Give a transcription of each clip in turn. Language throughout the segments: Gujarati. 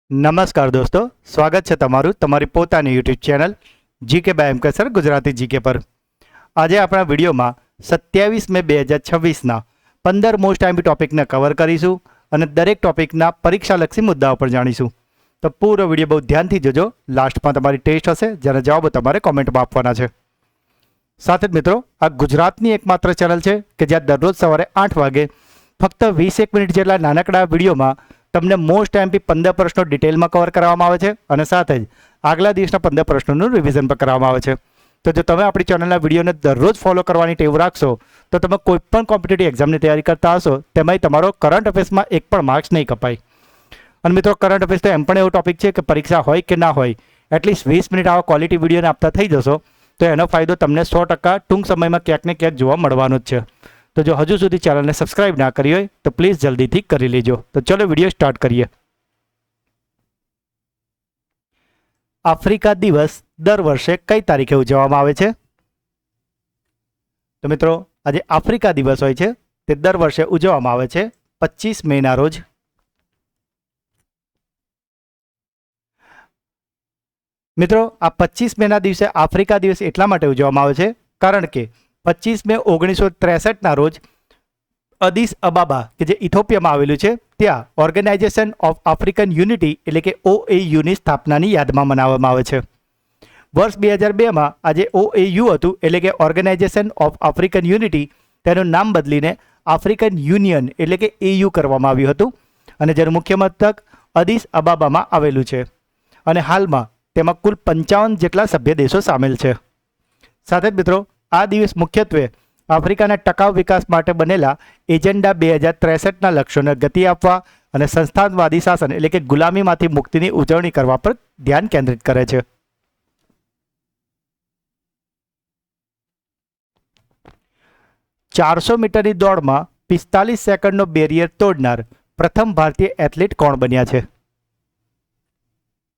નમસ્કાર દોસ્તો, સ્વાગત છે તમારું તમારી પોતાની YouTube channel GK by M K sir Gujarati GK પર। આજે આપણા વિડીયોમાં 27 મે 2026ના 15 મોસ્ટ આઈએમપી ટોપિકને કવર કરીશું અને દરેક ટોપિકના પરીક્ષાલક્ષી મુદ્દાઓ પર જાણીશું। તો પૂરો વિડીયો બહુ ધ્યાનથી જોજો, લાસ્ટમાં તમારી ટેસ્ટ હશે જેના જવાબો તમારે કોમેન્ટમાં આપવાના છે। સાથે જ મિત્રો, આ ગુજરાતની એકમાત્ર ચેનલ છે કે જ્યાં દરરોજ સવારે 8 વાગે ફક્ત 20 મિનિટ જેટલા નાનકડા વિડીયોમાં તમને મોસ્ટ આઈએમપી 15 પ્રશ્નો ડિટેલમાં કવર કરવામાં આવે છે અને સાથે જ આગલા દિવસના 15 પ્રશ્નોનું રિવિઝન પણ કરવામાં આવે છે। તો જો તમે આપણી ચેનલના વિડીયોને દરરોજ ફોલો કરવાની ટેવ રાખશો તો તમે કોઈપણ કોમ્પિટિટિવ એક્ઝામની તૈયારી કરતા હશો તેમાંય તમારો કરંટ અફેર્સમાં એક પણ માર્ક્સ નહીં કપાય। અને મિત્રો, કરંટ અફેર્સ તો એમ પણ એવો ટોપિક છે કે પરીક્ષા હોય કે ના હોય, એટલીસ્ટ 20 મિનિટ આવા ક્વોલિટી વિડીયોને આપતા થઈ જશો તો એનો ફાયદો તમને 100% ટૂંક સમયમાં ક્યાંક ને ક્યાંક જોવા મળવાનો જ છે। તો જો હજુ સુધી ચેનલને સબસ્ક્રાઇબ ના કરી હોય તો પ્લીઝ જલ્દીથી કરી લેજો। તો ચલો વિડીયો સ્ટાર્ટ કરીએ। આફ્રિકા દિવસ દર વર્ષે કઈ તારીખે ઉજવવામાં આવે છે? તો મિત્રો, આજે આફ્રિકા દિવસ હોય છે તે દર વર્ષે ઉજવવામાં આવે છે 25 મેના રોજ। મિત્રો, આ 25 મેના દિવસે આફ્રિકા દિવસ એટલા માટે ઉજવવામાં આવે છે કારણ કે 25 મે 1963ના રોજ અદિસ અબાબા કે જે ઇથોપિયામાં આવેલું છે ત્યાં ઓર્ગેનાઇઝેશન ઓફ આફ્રિકન યુનિટી એટલે કે OAUની સ્થાપનાની યાદમાં મનાવવામાં આવે છે। વર્ષ 2002માં આજે OAU હતું એટલે કે ઓર્ગેનાઇઝેશન ઓફ આફ્રિકન યુનિટી, તેનું નામ બદલીને આફ્રિકન યુનિયન એટલે કે AU કરવામાં આવ્યું હતું અને જેનું મુખ્ય મથક અદિસ અબાબામાં આવેલું છે અને હાલમાં તેમાં કુલ 55 જેટલા સભ્ય દેશો સામેલ છે। સાથે જ મિત્રો, આ દિવસ મુખ્યત્વે આફ્રિકાના ટકાઉ વિકાસ માટે બનેલા એજન્ડા 2063ના લક્ષ્યોને ગતિ આપવા અને સંસ્થાનવાદી શાસન એટલે કે ગુલામીમાંથી મુક્તિની ઉજવણી કરવા પર ધ્યાન કેન્દ્રિત કરે છે। ચારસો મીટરની દોડમાં 45 સેકન્ડનો બેરિયર તોડનાર પ્રથમ ભારતીય એથ્લીટ કોણ બન્યા છે?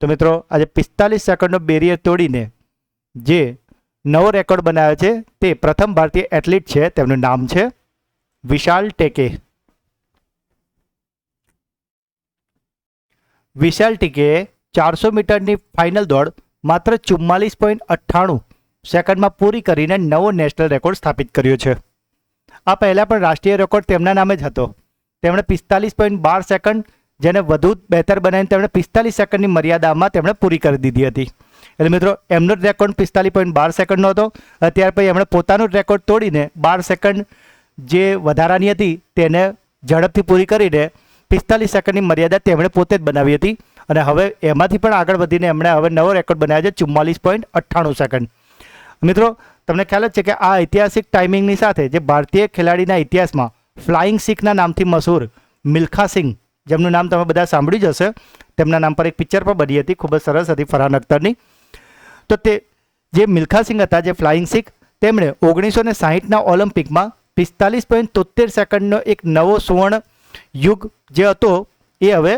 તો મિત્રો, આજે 45 સેકન્ડનો બેરિયર તોડીને જે નવો રેકોર્ડ બનાવ્યો છે તે પ્રથમ ભારતીય એથ્લીટ છે, તેમનું નામ છે વિશાલ ટેકે। વિશાલ ટેકેએ 400 મીટરની ફાઇનલ દોડ માત્ર 44.98 સેકન્ડમાં પૂરી કરીને નવો નેશનલ રેકોર્ડ સ્થાપિત કર્યો છે। આ પહેલાં પણ રાષ્ટ્રીય રેકોર્ડ તેમના નામે જ હતો। તેમણે 45.12 સેકન્ડ, જેને વધુ બહેતર બનાવીને તેમણે 45 સેકન્ડની મર્યાદામાં તેમણે પૂરી કરી દીધી હતી। એટલે મિત્રો, એમનો રેકોર્ડ 45.12 સેકન્ડનો હતો, ત્યાર પછી એમણે પોતાનો રેકોર્ડ તોડીને 12 સેકન્ડ જે વધારાની હતી તેને ઝડપથી પૂરી કરીને 45 સેકન્ડની મર્યાદા તેમણે પોતે જ બનાવી હતી અને હવે એમાંથી પણ આગળ વધીને એમણે હવે નવો રેકોર્ડ બનાવ્યો છે 44.98 સેકન્ડ। મિત્રો, તમને ખ્યાલ જ છે કે આ ઐતિહાસિક ટાઈમિંગની સાથે જે ભારતીય ખેલાડીના ઇતિહાસમાં ફ્લાઇંગ સિખના નામથી મશહૂર મિલ્ખા સિંહ, જેમનું નામ તમે બધા સાંભળ્યું જ હશે, તેમના નામ પર એક પિક્ચર પણ બની હતી, ખૂબ જ સરસ હતી ફરહાન અખ્તરની। તો તે જે મિલ્ખા સિંહ હતા, જે ફ્લાઇંગ સિખ, તેમણે 1960ના ઓલિમ્પિકમાં 45.73 સેકન્ડનો એક નવો સુવર્ણ યુગ જે હતો એ હવે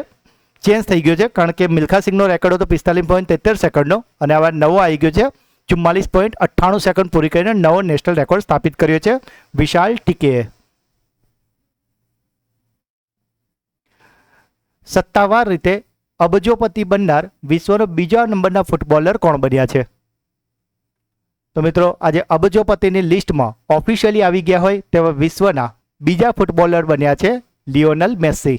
ચેન્જ થઈ ગયો છે કારણ કે મિલ્ખા સિંહનો રેકોર્ડ હતો 45.73 સેકન્ડનો અને હવે નવો આવી ગયો છે 44.98 સેકન્ડ પૂરી કરીને નવો નેશનલ રેકોર્ડ સ્થાપિત કર્યો છે વિશાલ ટીકેએ। સત્તાવાર રીતે અબજોપતિ બનનાર વિશ્વનો બીજા નંબરના ફૂટબોલર કોણ બન્યા છે? તો મિત્રો, આજે અબજોપતિની લિસ્ટમાં ઓફિશિયલી આવી ગયા હોય તેવા વિશ્વના બીજા ફૂટબોલર બન્યા છે લિયોનેલ મેસી।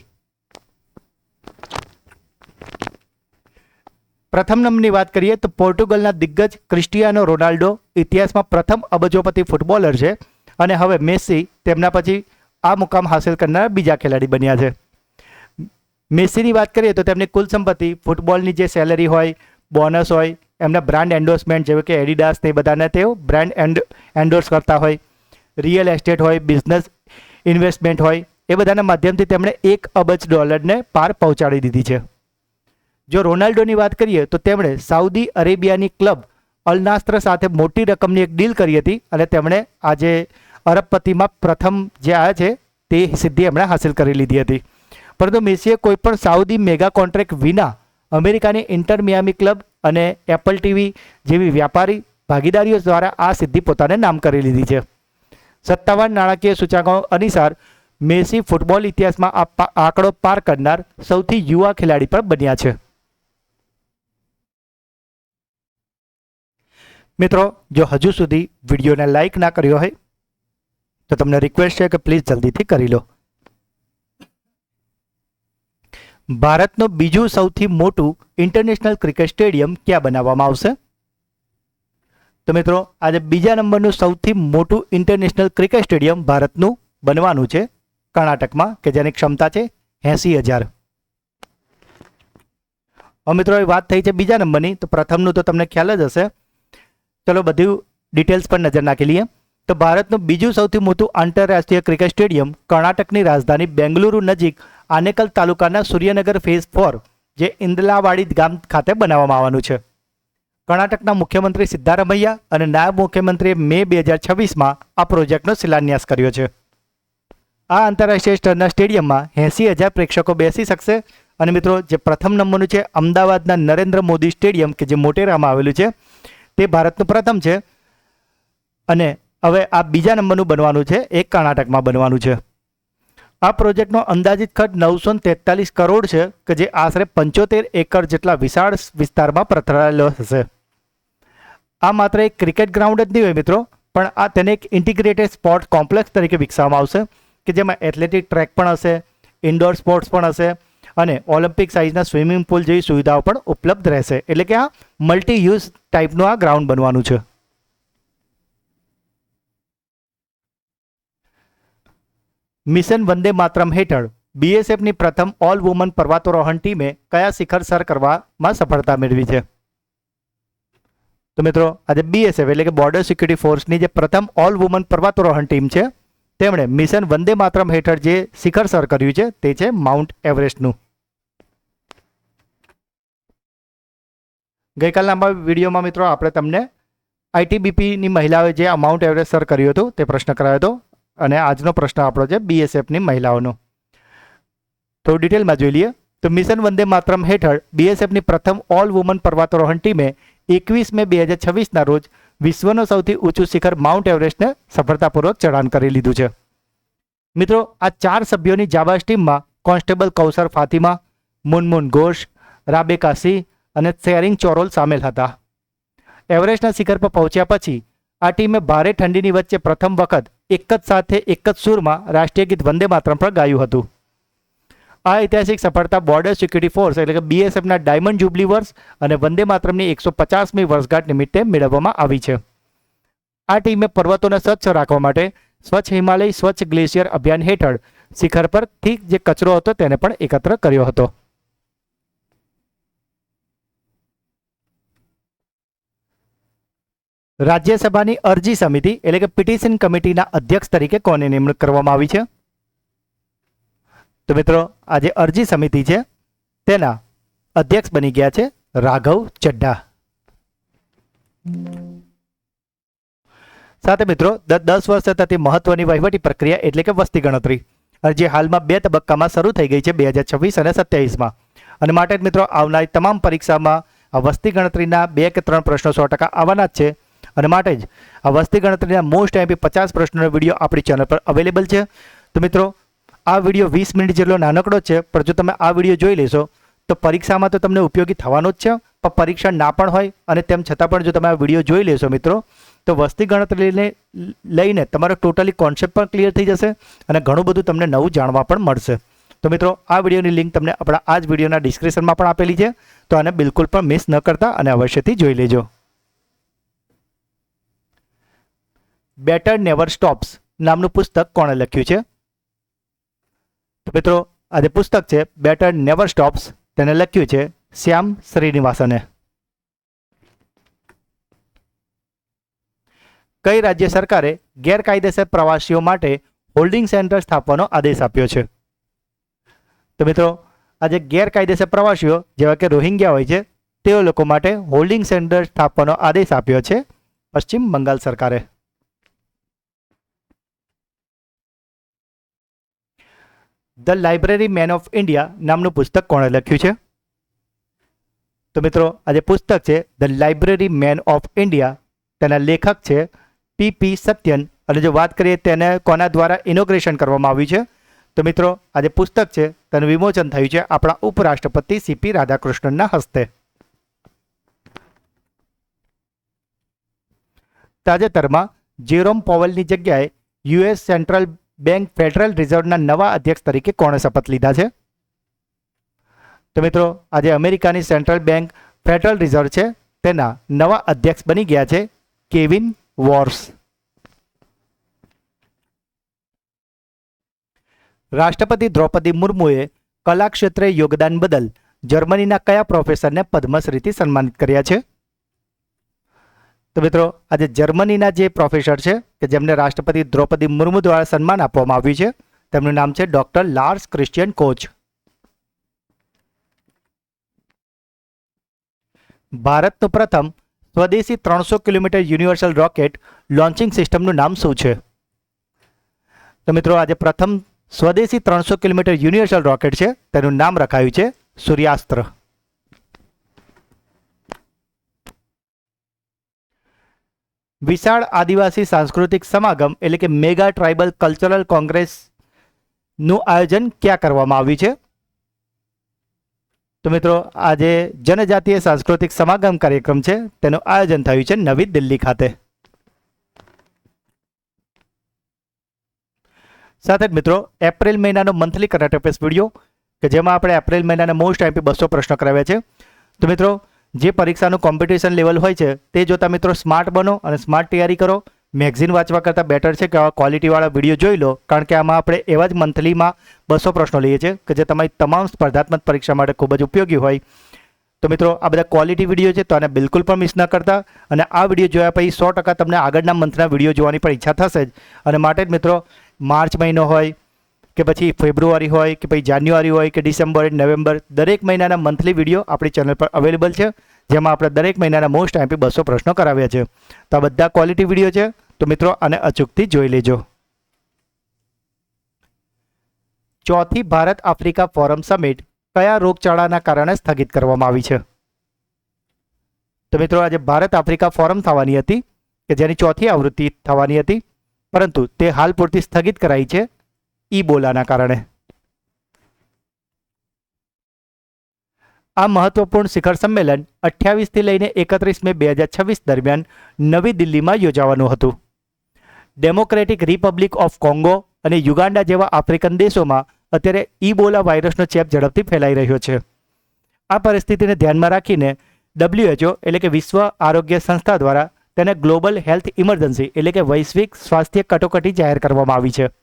પ્રથમ નંબરની વાત કરીએ તો પોર્ટુગલના દિગ્ગજ ક્રિસ્ટિયાનો રોનાલ્ડો ઇતિહાસમાં પ્રથમ અબજોપતિ ફૂટબોલર છે અને હવે મેસી તેમના પછી આ મુકામ હાંસલ કરનાર બીજા ખેલાડી બન્યા છે। મેસીની વાત કરીએ તો તેમની કુલ સંપત્તિ, ફૂટબોલની જે સેલરી હોય, બોનસ હોય, એમના બ્રાન્ડ એન્ડોર્સમેન્ટ જેવી કે એડિડાસ ને બધાને તેઓ બ્રાન્ડ એન્ડોર્સ કરતા હોય, રિયલ એસ્ટેટ હોય, બિઝનેસ ઇન્વેસ્ટમેન્ટ હોય, એ બધાના માધ્યમથી તેમણે $1 અબજ પાર પહોંચાડી દીધી છે। જો રોનાલ્ડોની વાત કરીએ તો તેમણે સાઉદી અરેબિયાની ક્લબ અલ નાસ્ર સાથે મોટી રકમની એક ડીલ કરી હતી અને તેમણે આજે અરબપતિમાં પ્રથમ જે આવ્યા છે તે સિદ્ધિ એમણે હાંસલ કરી લીધી હતી। પરંતુ મેસીએ કોઈ પણ સાઉદી મેગા કોન્ટ્રાક્ટ વિના અમેરિકાની ઇન્ટર મિયામી ક્લબ અને એપલ ટીવી જેવી વ્યાપારી ભાગીદારીઓ દ્વારા આ સિદ્ધિ પોતાને નામ કરી લીધી છે। સત્તાવાર નાણાકીય સૂચકાંકો અનુસાર મેસી ફૂટબોલ ઇતિહાસમાં આ આંકડો પાર કરનાર સૌથી યુવા ખેલાડી પણ બન્યા છે। મિત્રો જો હજુ સુધી વિડીયોને લાઇક ના કર્યો હોય તો તમને રિક્વેસ્ટ છે કે પ્લીઝ જલ્દીથી કરી લો. ભારતનું બીજું સૌથી મોટું ઇન્ટરનેશનલ ક્રિકેટ સ્ટેડિયમ ક્યાં બનાવવામાં આવશે? તો મિત્રો આજે બીજા નંબરનું સૌથી મોટું ઇન્ટરનેશનલ ક્રિકેટ સ્ટેડિયમ ભારતનું બનવાનું છે કર્ણાટકમાં, કે જેની ક્ષમતા છે 80,000. હવે મિત્રો એ વાત થઈ છે બીજા નંબરની, તો પ્રથમનું તો તમને ખ્યાલ જ હશે. ચલો બધું ડિટેલ્સ પર નજર નાખી લઈએ. તો ભારતનું બીજું સૌથી મોટું આંતરરાષ્ટ્રીય ક્રિકેટ સ્ટેડિયમ કર્ણાટકની રાજધાની બેંગલુરુ નજીક આનેકલ તાલુકાના સૂર્યનગર ફેઝ 4 જે ઇંદલાવાડી ગામ ખાતે બનાવવામાં આવવાનું છે. કર્ણાટકના મુખ્યમંત્રી સિદ્ધારમૈયા અને નાયબ મુખ્યમંત્રીએ મે 2026માં આ પ્રોજેક્ટનો શિલાન્યાસ કર્યો છે. આ આંતરરાષ્ટ્રીય સ્તરના સ્ટેડિયમમાં 80,000 પ્રેક્ષકો બેસી શકશે. અને મિત્રો જે પ્રથમ નંબરનું છે અમદાવાદના નરેન્દ્ર મોદી સ્ટેડિયમ કે જે મોટેરામાં આવેલું છે તે ભારતનું પ્રથમ છે. અને હવે આ બીજા નંબરનું બનવાનું છે એ કર્ણાટકમાં બનવાનું છે. આ પ્રોજેક્ટનો અંદાજિત ખર્ચ 943 કરોડ છે કે જે આશરે 75 એકર જેટલા વિશાળ વિસ્તારમાં પથરાયેલો હશે. આ માત્ર એક ક્રિકેટ ગ્રાઉન્ડ જ નહીં હોય મિત્રો, પણ આ તેને એક ઇન્ટિગ્રેટેડ સ્પોર્ટ કોમ્પ્લેક્સ તરીકે વિકસાવવામાં આવશે કે જેમાં એથ્લેટિક ટ્રેક પણ હશે, ઇન્ડોર સ્પોર્ટ્સ પણ હશે અને ઓલિમ્પિક સાઇઝના સ્વિમિંગ પુલ જેવી સુવિધાઓ પણ ઉપલબ્ધ રહેશે. એટલે કે આ મલ્ટી યુઝ ટાઈપનું આ ગ્રાઉન્ડ બનવાનું છે. મિશન વંદે માતરમ હેઠળ બીએસએફની પ્રથમ ઓલ વુમન પર્વતારોહણ ટીમે કયા શિખર સર કરવામાં સફળતા મેળવી છે? તો મિત્રો આજે બીએસએફ એટલે કે બોર્ડર સિક્યુરિટી ફોર્સની જે પ્રથમ ઓલ વુમન પર્વતારોહણ ટીમ છે તેમણે મિશન વંદે માતરમ હેઠળ જે શિખર સર કર્યું છે તે છે માઉન્ટ એવરેસ્ટનું. ગઈકાલના વિડીયોમાં મિત્રો આપણે તમને આઈટીબીપીની મહિલાઓએ જે માઉન્ટ એવરેસ્ટ સર કર્યું હતું તે પ્રશ્ન કરાયો હતો અને આજનો પ્રશ્ન આપણો છે બીએસએફની મહિલાઓનો. તો ડિટેલમાં જોઈ લઈએ. તો મિશન વંદે માતરમ હેઠળ બીએસએફની પ્રથમ ઓલ વુમન પર્વતારોહણ ટીમે 21 મે 2026ના રોજ વિશ્વનું સૌથી ઊંચું શિખર માઉન્ટ એવરેસ્ટને સફળતાપૂર્વક ચઢાણ કરી લીધું છે. મિત્રો આ 4 સભ્યોની જાબાઝ ટીમમાં કોન્સ્ટેબલ કૌસર ફાતિમા, મુનમુન ઘોષ, રાબેકા સિંહ અને શેરિંગ ચોરોલ સામેલ હતા. એવરેસ્ટના શિખર પર પહોંચ્યા પછી આ ટીમે ભારે ઠંડીની વચ્ચે પ્રથમ વખત એક જ સાથે એક જ સૂરમાં રાષ્ટ્રીય ગીત વંદે માતરમ પર ગાયું હતું. આ ઐતિહાસિક સફળતા બોર્ડર સિક્યુરિટી ફોર્સ એટલે કે બીએસએફના ડાયમંડ જ્યુબલી વર્ષ અને વંદે માતરમની 150મી વર્ષગાંઠ નિમિત્તે મેળવવામાં આવી છે. આ ટીમે પર્વતોને સ્વચ્છ રાખવા માટે સ્વચ્છ હિમાલય સ્વચ્છ ગ્લેશિયર અભિયાન હેઠળ શિખર પરથી જે કચરો હતો તેને પણ એકત્ર કર્યો હતો. રાજ્યસભાની અરજી સમિતિ એટલે કે પિટિશન કમિટીના અધ્યક્ષ તરીકે કોની નિમણૂક કરવામાં આવી છે? તો મિત્રો આ જે અરજી સમિતિ છે તેના અધ્યક્ષ બની ગયા છે રાઘવ ચડ્ઢા. સાથે મિત્રો 10 વર્ષ થતી મહત્વની વહીવટી પ્રક્રિયા એટલે કે વસ્તી ગણતરી જે હાલમાં 2 તબક્કામાં શરૂ થઈ ગઈ છે 2026 અને 27માં. અને માટે જ મિત્રો આવનારી તમામ પરીક્ષામાં આ વસ્તી ગણતરીના 2 કે 3 પ્રશ્નો 100% આવવાના જ છે. અને માટે જ આ વસ્તી ગણતરીના મોસ્ટ એમપી 50 પ્રશ્નોનો વિડીયો આપણી ચેનલ પર અવેલેબલ છે. તો મિત્રો આ વિડીયો 20 મિનિટ જેટલો નાનકડો છે, પણ જો તમે આ વિડીયો જોઈ લેશો તો પરીક્ષામાં તો તમને ઉપયોગી થવાનો જ છે. પણ પરીક્ષા ના પણ હોય અને તેમ છતાં પણ જો તમે આ વિડીયો જોઈ લેશો મિત્રો તો વસ્તી ગણતરીને લઈને તમારો ટોટલી કોન્સેપ્ટ પણ ક્લિયર થઈ જશે અને ઘણું બધું તમને નવું જાણવા પણ મળશે. તો મિત્રો આ વિડીયોની લિંક તમને આપણા આ જ વિડીયોના ડિસ્ક્રિપ્શનમાં પણ આપેલી છે, તો આને બિલકુલ પણ મિસ ન કરતા અને અવશ્યથી જોઈ લેજો. બેટર નેવર સ્ટોપ્સ નામનું પુસ્તક કોણે લખ્યું છે? તો મિત્રો આ જે પુસ્તક છે બેટર નેવર સ્ટોપ્સ તેને લખ્યું છે શ્યામ શ્રીનિવાસને. કઈ રાજ્ય સરકારે ગેરકાયદેસર પ્રવાસીઓ માટે હોલ્ડિંગ સેન્ટર સ્થાપવાનો આદેશ આપ્યો છે? તો મિત્રો આ જે ગેરકાયદેસર પ્રવાસીઓ જેવા કે રોહિંગ્યા હોય છે તેઓ લોકો માટે હોલ્ડિંગ સેન્ટર સ્થાપવાનો આદેશ આપ્યો છે પશ્ચિમ બંગાળ સરકારે. The library man of India નામનું પુસ્તક કોણે લખ્યું છે? તો મિત્રો આ જે પુસ્તક છે the library man of India તેના લેખક છે પી સત્યન. અને જો વાત કરીએ તેને કોના દ્વારા ઇનોગ્રેશન કરવામાં આવ્યું છે તો મિત્રો આ જે પુસ્તક છે તેનું વિમોચન થયું છે આપણા ઉપરાષ્ટ્રપતિ સીપી રાધાકૃષ્ણનના હસ્તે. તાજેતરમાં જેરોમ પોવેલની જગ્યાએ યુએસ સેન્ટ્રલ બેંક ફેડરલ રિઝર્વના નવા અધ્યક્ષ તરીકે કોણે શપથ લીધા છે? તો મિત્રો, આજે અમેરિકાની સેન્ટ્રલ બેંક ફેડરલ રિઝર્વ છે તેના નવા અધ્યક્ષ બની ગયા છે કેવિન વોર્સ. રાષ્ટ્રપતિ દ્રૌપદી મુર્મુએ કલા ક્ષેત્રે યોગદાન બદલ જર્મનીના કયા પ્રોફેસરને પદ્મશ્રીથી સન્માનિત કર્યા છે? તો મિત્રો, આજે જર્મનીના જે પ્રોફેસર છે કે જેમને રાષ્ટ્રપતિ દ્રૌપદી મુર્મુ દ્વારા સન્માન આપવામાં આવ્યું છે તેમનું નામ છે ડોક્ટર લાર્સ ક્રિશ્ચિયન કોચ. ભારતનું પ્રથમ સ્વદેશી 300 કિલોમીટર યુનિવર્સલ રોકેટ લોન્ચિંગ સિસ્ટમનું નામ શું છે? તો મિત્રો, આજે પ્રથમ સ્વદેશી 300 કિલોમીટર યુનિવર્સલ રોકેટ છે તેનું નામ રખાયું છે સૂર્યાસ્ત્ર. વિશાળ આદિવાસી સાંસ્કૃતિક સમાગમ એટલે કે મેગા ટ્રાઇબલ કલ્ચરલ કોંગ્રેસનું આયોજન ક્યાં કરવામાં આવ્યું છે? તો મિત્રો, આજે જનજાતીય સાંસ્કૃતિક સમાગમ કાર્યક્રમ છે તેનું આયોજન થયું છે નવી દિલ્હી ખાતે. સાથે જ મિત્રો, એપ્રિલ મહિનાનો મંથલી કરંટ અફેર્સ વિડીયો કે જેમાં આપણે એપ્રિલ મહિનાના મોસ્ટ આઈએમપી 200 પ્રશ્નો કરાવ્યા છે. તો મિત્રો, જે પરીક્ષાનું કોમ્પિટિશન લેવલ હોય છે તે જોતા મિત્રો સ્માર્ટ બનો અને સ્માર્ટ તૈયારી કરો. મેગઝીન વાંચવા કરતાં બેટર છે કે આવા ક્વોલિટીવાળા વિડીયો જોઈ લો, કારણ કે આમાં આપણે એવા જ મંથલીમાં 200 પ્રશ્નો લઈએ છીએ કે જે તમારી તમામ સ્પર્ધાત્મક પરીક્ષા માટે ખૂબ જ ઉપયોગી હોય. તો મિત્રો, આ બધા ક્વોલિટી વિડીયો છે તો આને બિલકુલ પણ મિસ ન કરતા. અને આ વિડીયો જોયા પછી 100% તમને આગળના મંથના વિડીયો જોવાની પણ ઈચ્છા થશે જ. અને માટે જ મિત્રો, માર્ચ મહિનો હોય કે પછી ફેબ્રુઆરી હોય કે પછી જાન્યુઆરી હોય કે ડિસેમ્બર નવેમ્બર, દરેક મહિનાના મંથલી વિડીયો આપણી ચેનલ પર અવેલેબલ છે જેમાં આપણે દરેક મહિનાના મોસ્ટ આઈએમપી 200 પ્રશ્નો કરાવ્યા છે. તો આ બધા ક્વોલિટી વિડીયો છે, તો મિત્રો આને અચૂકથી જોઈ લેજો. ચોથી ભારત આફ્રિકા ફોરમ સમિટ કયા રોગચાળાના કારણે સ્થગિત કરવામાં આવી છે? તો મિત્રો, આજે ભારત આફ્રિકા ફોરમ થવાની હતી કે જેની ચોથી આવૃત્તિ થવાની હતી, પરંતુ તે હાલ પૂરતી સ્થગિત કરાઈ છે ઈબોલાના કારણે. આ મહત્વપૂર્ણ શિખર સંમેલન 28 થી લઈને 31 મે 2026 દરમિયાન નવી દિલ્હીમાં યોજાવાનું હતું. ડેમોક્રેટિક રિપબ્લિક ઓફ કોંગો અને યુગાન્ડા જેવા આફ્રિકન દેશોમાં અત્યારે ઈબોલા વાયરસનો ચેપ ઝડપથી ફેલાઈ રહ્યો છે. આ પરિસ્થિતિને ધ્યાનમાં રાખીને WHO એટલે કે વિશ્વ આરોગ્ય સંસ્થા દ્વારા તેને ગ્લોબલ હેલ્થ ઇમરજન્સી એટલે કે વૈશ્વિક સ્વાસ્થ્ય કટોકટી જાહેર કરવામાં આવી છે.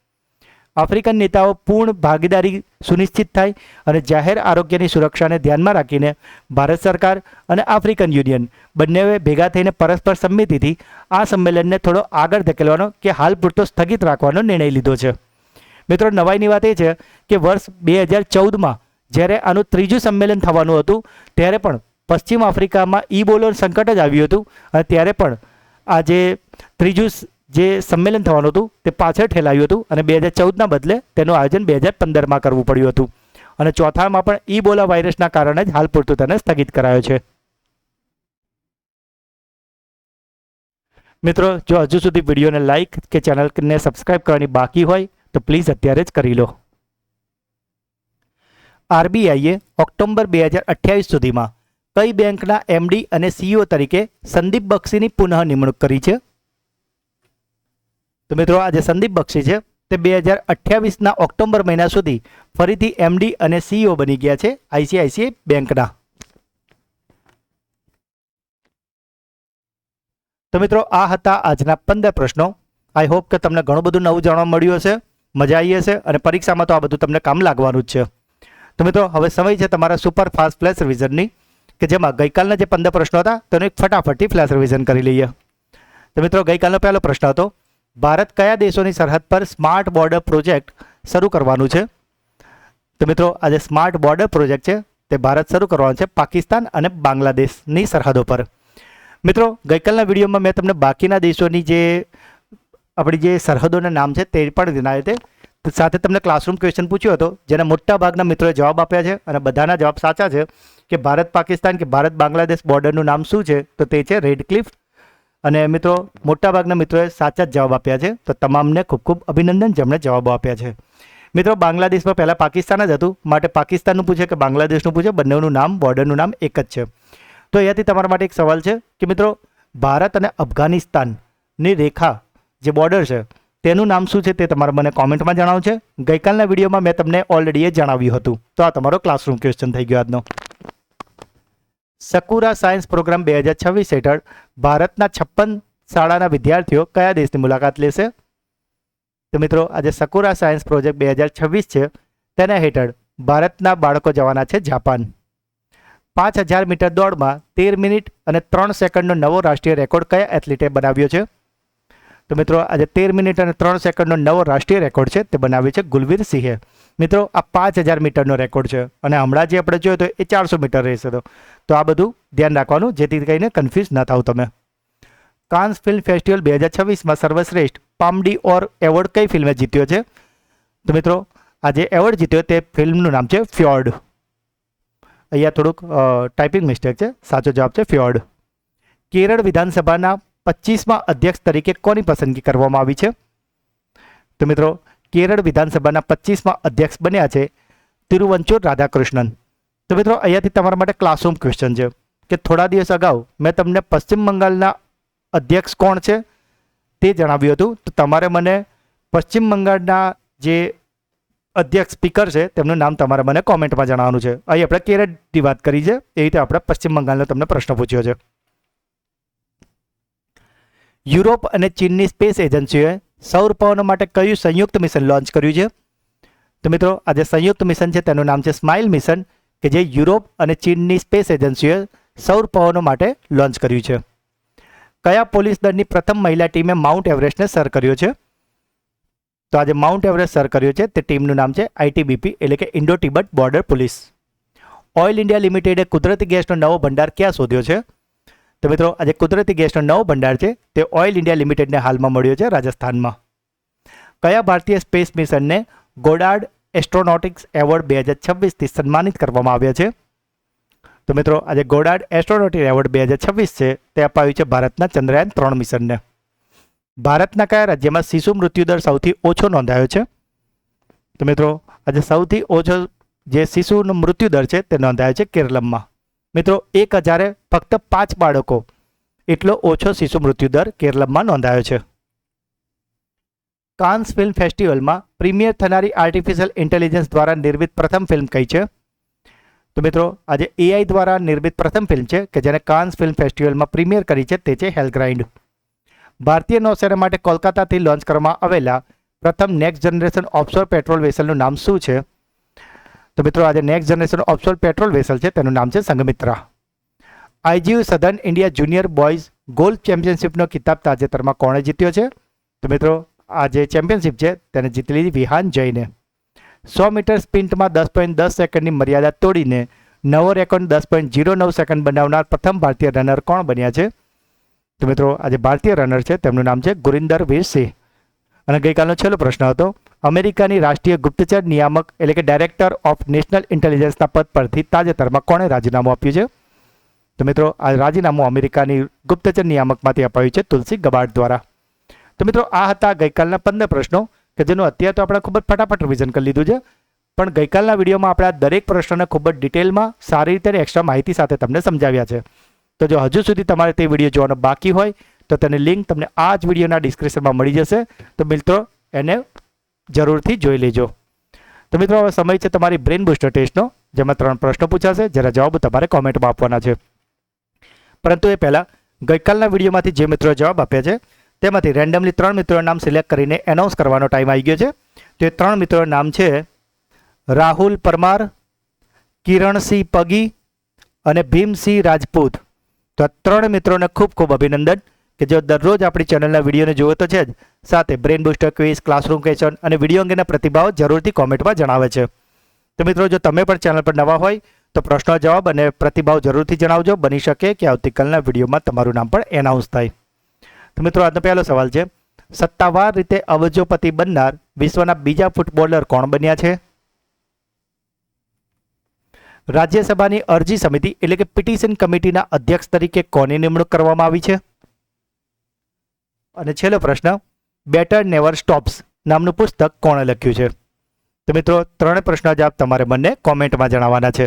આફ્રિકન નેતાઓ પૂર્ણ ભાગીદારી સુનિશ્ચિત થાય અને જાહેર આરોગ્યની સુરક્ષાને ધ્યાનમાં રાખીને ભારત સરકાર અને આફ્રિકન યુનિયન બંનેએ ભેગા થઈને પરસ્પર સંમતિથી આ સંમેલનને થોડો આગળ ધકેલવાનો કે હાલ પૂરતો સ્થગિત રાખવાનો નિર્ણય લીધો છે. મિત્રો, નવાઈની વાત એ છે કે વર્ષ 2014માં જ્યારે આનું ત્રીજું સંમેલન થવાનું હતું ત્યારે પણ પશ્ચિમ આફ્રિકામાં ઈબોલા સંકટ જ આવ્યું હતું અને ત્યારે પણ આ જે ત્રીજું જે સંમેલન થવાનું હતું તે પાછળ ઠેલાયું હતું અને 2014ના બદલે તેનું આયોજન 2015માં કરવું પડ્યું હતું. અને ચોથામાં પણ ઈબોલા વાયરસના કારણે જ હાલ પૂરતું તેને સ્થગિત કરાયો છે. મિત્રો, જો હજુ સુધી વિડીયોને લાઇક કે ચેનલને સબસ્ક્રાઇબ કરવાની બાકી હોય તો પ્લીઝ અત્યારે જ કરી લો. આરબીઆઈએ ઓક્ટોબર 2028 સુધીમાં કઈ બેંકના એમડી અને સીઈઓ તરીકે સંદીપ બક્ષીની પુનઃ નિમણૂક કરી છે? તો મિત્રો, આજે સંદીપ બક્ષી છે તે 2028ના ઓક્ટોબર મહિના સુધી ફરીથી એમડી અને સીઈઓ બની ગયા છે આઈસીઆઈસીઆઈ બેંકના. તો મિત્રો, આ હતા આજના 15 પ્રશ્નો. આઈ હોપ કે તમને ઘણું બધું નવું જાણવા મળ્યું હશે, મજા આવી હશે અને પરીક્ષામાં તો આ બધું તમને કામ લાગવાનું જ છે. તો મિત્રો, હવે સમય છે તમારા સુપર ફાસ્ટ ફ્લેશ રિવિઝનની કે જેમાં ગઈકાલના જે 15 પ્રશ્નો હતા તેનું એક ફટાફટથી ફ્લેશ રિવિઝન કરી લઈએ. તો મિત્રો, ગઈકાલનો પહેલો પ્રશ્ન હતો, ભારત કયા દેશોની સરહદ પર સ્માર્ટ બોર્ડર પ્રોજેક્ટ શરૂ કરવાનું છે? તો મિત્રો, આજે સ્માર્ટ બોર્ડર પ્રોજેક્ટ છે તે ભારત શરૂ કરવાનું છે પાકિસ્તાન અને બાંગ્લાદેશની સરહદો પર. મિત્રો, ગઈકાલના વિડીયોમાં મેં તમને બાકીના દેશોની જે આપણી જે સરહદોના નામ છે તે પણ જણાવ્યા છે. સાથે તમને ક્લાસરૂમ ક્વેશ્ચન પૂછ્યો હતો જેના મોટા ભાગના મિત્રોએ જવાબ આપ્યા છે અને બધાના જવાબ સાચા છે કે ભારત પાકિસ્તાન કે ભારત બાંગ્લાદેશ બોર્ડરનું નામ શું છે? તો તે છે રેડ ક્લિફ. અને મિત્રો, મોટાભાગના મિત્રોએ સાચા જ જવાબ આપ્યા છે, તો તમામને ખૂબ ખૂબ અભિનંદન જેમણે જવાબો આપ્યા છે. મિત્રો, બાંગ્લાદેશમાં પહેલાં પાકિસ્તાન જ હતું, માટે પાકિસ્તાનનું પૂછે કે બાંગ્લાદેશનું પૂછે, બંનેનું નામ બોર્ડરનું નામ એક જ છે. તો અહીંયાથી તમારા માટે એક સવાલ છે કે મિત્રો, ભારત અને અફઘાનિસ્તાન ની રેખા જે બોર્ડર છે તેનું નામ શું છે તે તમારે મને કોમેન્ટમાં જણાવવું છે. ગઈકાલના વિડીયોમાં મેં તમને ઓલરેડી એ જણાવ્યું હતું. તો આ તમારો ક્લાસરૂમ ક્વેશ્ચન થઈ ગયો આજનો. સકુરા સાયન્સ પ્રોગ્રામ 2026 હેઠળ ભારતના 56 શાળાના વિદ્યાર્થીઓ કયા દેશની મુલાકાત લેશે? તો મિત્રો આજે સકુરા સાયન્સ પ્રોજેક્ટ 2026 છે તેના હેઠળ ભારતના બાળકો જવાના છે જાપાન. 5000 મીટર દોડમાં 13 મિનિટ અને 3 સેકન્ડનો નવો રાષ્ટ્રીય રેકોર્ડ કયા એથ્લીટે બનાવ્યો છે? તો મિત્રો આજે 13 મિનિટ અને 3 સેકન્ડનો નવો રાષ્ટ્રીય રેકોર્ડ છે તે બનાવ્યો છે ગુલવીર સિંહે. મિત્રો આ 5000 મીટરનો રેકોર્ડ છે અને હમણાં જે આપણે જોયો તો એ 400 મીટર રહેશે. તો આ બધું ધ્યાન રાખવાનું જેથી કરીને કન્ફ્યુઝ ન થાવ તમે. કાન્સ ફિલ્મ ફેસ્ટિવલ 2026માં સર્વશ્રેષ્ઠ પામડી ઓર એવોર્ડ કઈ ફિલ્મે જીત્યો છે? તો મિત્રો આ જે એવોર્ડ જીત્યો તે ફિલ્મનું નામ છે ફ્યોર્ડ. અહીંયા થોડુંક ટાઈપિંગ મિસ્ટેક છે, સાચો જવાબ છે ફ્યોર્ડ. કેરળ વિધાનસભાના 25મા અધ્યક્ષ તરીકે કોની પસંદગી કરવામાં આવી છે? તો મિત્રો કેરળ વિધાનસભાના 25મા અધ્યક્ષ બન્યા છે તિરુવંચુર રાધાકૃષ્ણન. તો મિત્રો અહીંયાથી તમારા માટે ક્લાસરૂમ ક્વેશ્ચન છે કે થોડા દિવસ અગાઉ મેં તમને પશ્ચિમ બંગાળના અધ્યક્ષ કોણ છે તે જણાવ્યું હતું. તો તમારે મને પશ્ચિમ બંગાળના જે અધ્યક્ષ સ્પીકર છે તેમનું નામ તમારે મને કોમેન્ટમાં જણાવવાનું છે. અહીં આપણે કેરળની વાત કરી છે, એ રીતે આપણે પશ્ચિમ બંગાળનો તમને પ્રશ્ન પૂછ્યો છે. યુરોપ અને ચીનની સ્પેસ એજન્સીઓએ સૌર પવનો માટે કયું સંયુક્ત મિશન લોન્ચ કર્યું છે? તો મિત્રો આ જે સંયુક્ત મિશન છે તેનું નામ છે સ્માઇલ મિશન, કે જે યુરોપ અને ચીનની સ્પેસ એજન્સીઓએ સૌર પવનો માટે લોન્ચ કર્યું છે. કયા પોલીસ દળની પ્રથમ મહિલા ટીમે માઉન્ટ એવરેસ્ટને સર કર્યો છે? તો આજે માઉન્ટ એવરેસ્ટ સર કર્યો છે તે ટીમનું નામ છે ITBP એટલે કે Indo Tibet border police. Oil India લિમિટેડે કુદરતી ગેસનો નવો ભંડાર ક્યાં શોધ્યો છે? તો મિત્રો આજે કુદરતી ગેસનો નવો ભંડાર છે તે ઓઇલ ઇન્ડિયા લિમિટેડને હાલમાં મળ્યો છે રાજસ્થાનમાં. કયા ભારતીય સ્પેસ મિશનને ગોડાર્ડ એસ્ટ્રોનોટિક્સ એવોર્ડ 2026થી સન્માનિત કરવામાં આવ્યા છે? તો મિત્રો આજે ગોડાર્ડ એસ્ટ્રોનોટિક એવોર્ડ 2026 છે તે અપાયું છે ભારતના ચંદ્રયાન 3 મિશનને. ભારતના કયા રાજ્યમાં શિશુ મૃત્યુદર સૌથી ઓછો નોંધાયો છે? તો મિત્રો આજે સૌથી ઓછો જે શિશુનો મૃત્યુદર છે તે નોંધાયો છે કેરળમાં. મિત્રો 1000 ફક્ત 5 બાળકો એટલો ઓછો શિશુ મૃત્યુદર કેરળમાં નોંધાયો છે. કાન્સ ફિલ્મ ફેસ્ટિવલમાં પ્રીમિયર થનારી આર્ટિફિશિયલ ઇન્ટેલિજન્સ દ્વારા નિર્મિત પ્રથમ ફિલ્મ કઈ છે? તો મિત્રો આજે AI દ્વારા નિર્મિત પ્રથમ ફિલ્મ છે કે જેને કાન્સ ફિલ્મ ફેસ્ટિવલમાં પ્રીમિયર કરી છે તે છે હેલગ્રાઇન્ડ. ભારતીય નૌસેના માટે કોલકાતાથી લોન્ચ કરવામાં આવેલા પ્રથમ નેક્સ્ટ જનરેશન ઓફશોર પેટ્રોલ વેસલનું નામ શું છે? તો મિત્રો આજે next generation offshore patrol vessel છે તેનું નામ છે Sanghamitra. IGU southern India junior boys golf ચેમ્પિયનશિપનો ખિતાબ તાજેતરમાં કોણે જીત્યો છે? તો મિત્રો આ જે ચેમ્પિયનશિપ છે તેને જીતી લીધી વિહાન જૈને. 100 મીટર સ્પ્રિન્ટમાં 10.10 સેકન્ડની મર્યાદા તોડીને નવો રેકોર્ડ 10.09 સેકન્ડ બનાવનાર પ્રથમ ભારતીય રનર કોણ બન્યા છે? તો મિત્રો આજે ભારતીય રનર છે તેમનું નામ છે ગુરિન્દર વીર સિંહ. અને ગઈકાલનો છેલ્લો પ્રશ્ન હતો, અમેરિકાની રાષ્ટ્રીય ગુપ્તચર નિયામક એટલે કે ડાયરેક્ટર ઓફ નેશનલ ઇન્ટેલિજન્સના પદ પરથી તાજેતરમાં કોણે રાજીનામું આપ્યું છે? તો મિત્રો આ રાજીનામું અમેરિકાની ગુપ્તચર નિયામકમાંથી અપાયું છે તુલસી ગબાર્ડ દ્વારા. તો મિત્રો આ હતા ગઈકાલના 15 પ્રશ્નો કે જેનું અત્યારે તો આપણે ખૂબ જ ફટાફટ રિવિઝન કરી લીધું છે, પણ ગઈકાલના વિડીયોમાં આપણે આ દરેક પ્રશ્નને ખૂબ જ ડિટેલમાં સારી રીતે એક્સ્ટ્રા માહિતી સાથે તમને સમજાવ્યા છે. તો જો હજુ સુધી તમારે તે વિડીયો જોવાનો બાકી હોય તો તેની લિંક તમને આ જ વિડીયોના ડિસ્ક્રિપ્શનમાં મળી જશે. તો મિત્રો એને જરૂરથી જોઈ લેજો. તો મિત્રો હવે સમય છે તમારી બ્રેન બૂસ્ટર ટેસ્ટનો, જેમાં 3 પ્રશ્નો પૂછાશે જેના જવાબ તમારે કોમેન્ટમાં આપવાના છે. પરંતુ એ પહેલાં ગઈકાલના વિડીયોમાંથી જે મિત્રો જવાબ આપ્યા છે તેમાંથી રેન્ડમલી 3 મિત્રોના નામ સિલેક્ટ કરીને એનાઉન્સ કરવાનો ટાઈમ આવી ગયો છે. તો એ 3 મિત્રોના નામ છે રાહુલ પરમાર, કિરણસિંહ પગી અને ભીમસિંહ રાજપૂત. તો આ 3 મિત્રોને ખૂબ ખૂબ અભિનંદન કે જેઓ દરરોજ આપણી ચેનલના વિડીયોને જુઓ તો છે જ, સાથે brain booster quiz, classroom question અને વિડીયો અંગેના પ્રતિભાવો જરૂરથી કોમેન્ટમાં જણાવે છે. તો મિત્રો જો તમે પણ ચેનલ પર નવા હોય તો પ્રશ્નો જવાબ અને પ્રતિભાવ જરૂરથી જણાવજો. બની શકે કે આવતીકાલના વિડીયોમાં તમારું નામ પણ એનાઉન્સ થાય. તો મિત્રો આજનો પહેલો સવાલ છે, સત્તાવાર રીતે અબજોપતિ બનનાર વિશ્વના બીજા ફૂટબોલર કોણ બન્યા છે? રાજ્યસભાની અરજી સમિતિ એટલે કે પિટિશન કમિટીના અધ્યક્ષ તરીકે કોની નિમણૂક કરવામાં આવી છે? અને છેલ્લો પ્રશ્ન, બેટર નેવર સ્ટોપ્સ નામનું પુસ્તક કોણે લખ્યું છે? તો મિત્રો 3 પ્રશ્નના જવાબ તમારે મને કોમેન્ટમાં જણાવવાના છે.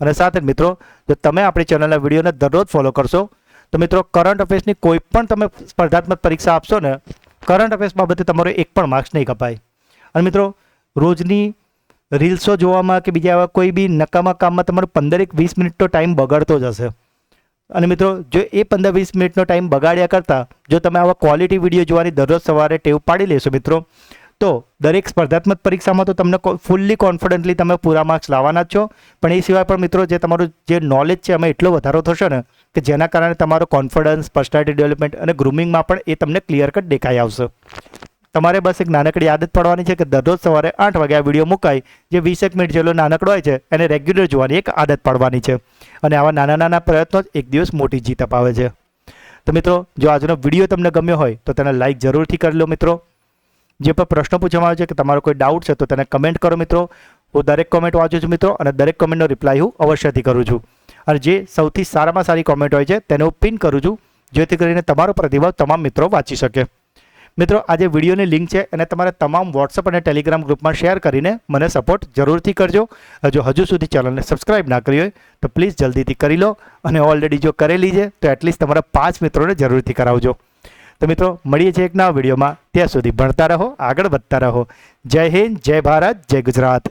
અને સાથે મિત્રો જો તમે આપણી ચેનલના વિડીયોને દરરોજ ફોલો કરશો તો મિત્રો કરંટ અફેર્સની કોઈ પણ તમે સ્પર્ધાત્મક પરીક્ષા આપશો ને, કરંટ અફેર્સ બાબતે તમારો એક પણ માર્ક્સ નહીં કપાય. અને મિત્રો રોજની રીલ્સો જોવામાં કે બીજા આવા કોઈ બી નકામા કામમાં તમારો 15-20 મિનિટનો ટાઈમ બગાડતો જ હશે. અને મિત્રો જો એ 15-20 મિનિટનો ટાઈમ બગાડ્યા કરતાં જો તમે આવા ક્વોલિટી વિડીયો જોવાની દરરોજ સવારે ટેવ પાડી લેશો મિત્રો, તો દરેક સ્પર્ધાત્મક પરીક્ષામાં તો તમને ફૂલ્લી કોન્ફિડન્ટલી તમે પૂરા માર્ક્સ લાવવાના જ છો. પણ એ સિવાય પણ મિત્રો જે તમારું જે નોલેજ છે એમાં એટલો વધારો થશે ને કે જેના કારણે તમારો કોન્ફિડન્સ, પર્સનાલિટી ડેવલપમેન્ટ અને ગ્રૂમિંગમાં પણ એ તમને ક્લિયર કટ દેખાઈ આવશે. તમારે બસ એક નાનકડી આદત પાડવાની છે કે દરરોજ સવારે 8 વાગે આ વિડીયો મુકાય, જે 20 મિનિટ જેટલો નાનકડો હોય છે, એને રેગ્યુલર જોવાની એક આદત પાડવાની છે. અને આવા નાના નાના પ્રયત્નો જ એક દિવસ મોટી જીત અપાવે છે. તો મિત્રો જો આજનો વિડીયો તમને ગમ્યો હોય તો તેને લાઇક જરૂરથી કરી લો. મિત્રો જે પણ પ્રશ્નો પૂછવામાં આવે છે કે તમારો કોઈ ડાઉટ છે તો તેને કમેન્ટ કરો. મિત્રો હું દરેક કોમેન્ટ વાંચું છું મિત્રો, અને દરેક કોમેન્ટનો રિપ્લાય હું અવશ્યથી કરું છું. અને જે સૌથી સારામાં સારી કોમેન્ટ હોય છે તેને હું પિન કરું છું, જેથી કરીને તમારો પ્રતિભાવ તમામ મિત્રો વાંચી શકે. મિત્રો આ જે વિડીયોની લિંક છે એને તમારે તમામ વોટ્સઅપ અને ટેલિગ્રામ ગ્રુપમાં શેર કરીને મને સપોર્ટ જરૂરથી કરજો. જો હજુ સુધી ચેનલને સબસ્ક્રાઇબ ના કરી હોય તો પ્લીઝ જલ્દીથી કરી લો, અને ઓલરેડી જો કરેલી છે તો એટલીસ્ટ તમારા 5 મિત્રોને જરૂરથી કરાવજો. તો મિત્રો મળીએ છીએ એક નવા વિડીયોમાં. ત્યાં સુધી ભણતા રહો, આગળ વધતા રહો. જય હિન્દ, જય ભારત, જય ગુજરાત.